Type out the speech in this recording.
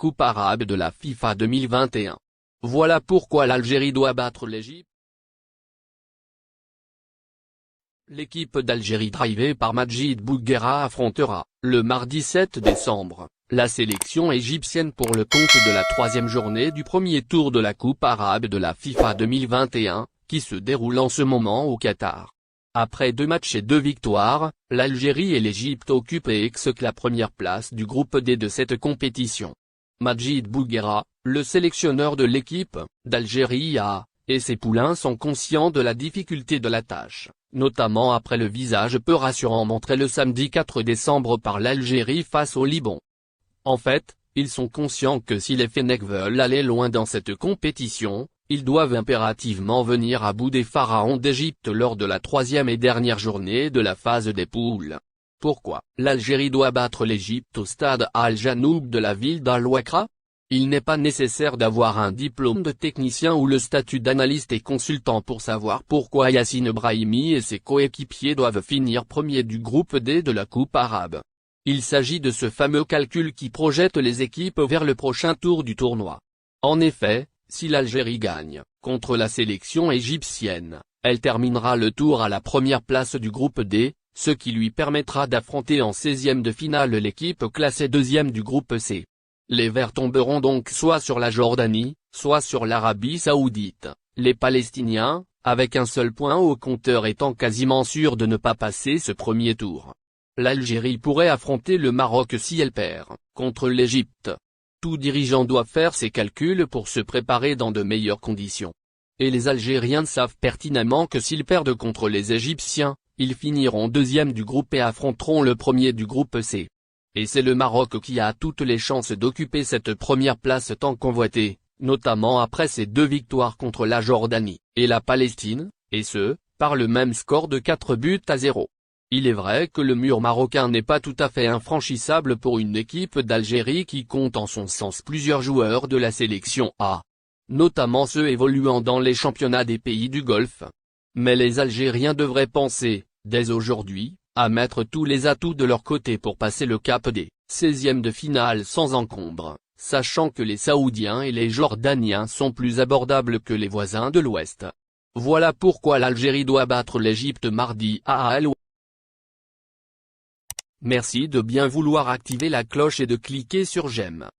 Coupe arabe de la FIFA 2021. Voilà pourquoi l'Algérie doit battre l'Égypte. L'équipe d'Algérie drivée par Majid Bouguerra affrontera, le mardi 7 décembre, la sélection égyptienne pour le compte de la troisième journée du premier tour de la Coupe arabe de la FIFA 2021, qui se déroule en ce moment au Qatar. Après 2 matchs et 2 victoires, l'Algérie et l'Égypte occupent et exequent la première place du groupe D de cette compétition. Majid Bouguerra, le sélectionneur de l'équipe d'Algérie et ses poulains sont conscients de la difficulté de la tâche, notamment après le visage peu rassurant montré le samedi 4 décembre par l'Algérie face au Liban. En fait, ils sont conscients que si les Fennecs veulent aller loin dans cette compétition, ils doivent impérativement venir à bout des pharaons d'Égypte lors de la troisième et dernière journée de la phase des poules. Pourquoi l'Algérie doit battre l'Égypte au stade Al-Janoub de la ville d'Al-Wakra? Il n'est pas nécessaire d'avoir un diplôme de technicien ou le statut d'analyste et consultant pour savoir pourquoi Yassine Brahimi et ses coéquipiers doivent finir premiers du groupe D de la Coupe arabe. Il s'agit de ce fameux calcul qui projette les équipes vers le prochain tour du tournoi. En effet, si l'Algérie gagne contre la sélection égyptienne, elle terminera le tour à la première place du groupe D, ce qui lui permettra d'affronter en 16e de finale l'équipe classée 2e du groupe C. Les Verts tomberont donc soit sur la Jordanie, soit sur l'Arabie Saoudite. Les Palestiniens, avec un seul point au compteur étant quasiment sûrs de ne pas passer ce premier tour. L'Algérie pourrait affronter le Maroc si elle perd contre l'Égypte. Tout dirigeant doit faire ses calculs pour se préparer dans de meilleures conditions. Et les Algériens savent pertinemment que s'ils perdent contre les Égyptiens, ils finiront 2e du groupe et affronteront le premier du groupe C. Et c'est le Maroc qui a toutes les chances d'occuper cette première place tant convoitée, notamment après ses 2 victoires contre la Jordanie et la Palestine, et ce, par le même score de 4-0. Il est vrai que le mur marocain n'est pas tout à fait infranchissable pour une équipe d'Algérie qui compte en son sens plusieurs joueurs de la sélection A, notamment ceux évoluant dans les championnats des pays du Golfe. Mais les Algériens devraient penser, dès aujourd'hui, à mettre tous les atouts de leur côté pour passer le cap des 16e de finale sans encombre, sachant que les Saoudiens et les Jordaniens sont plus abordables que les voisins de l'Ouest. Voilà pourquoi l'Algérie doit battre l'Égypte mardi à Al-Wakra. Merci de bien vouloir activer la cloche et de cliquer sur j'aime.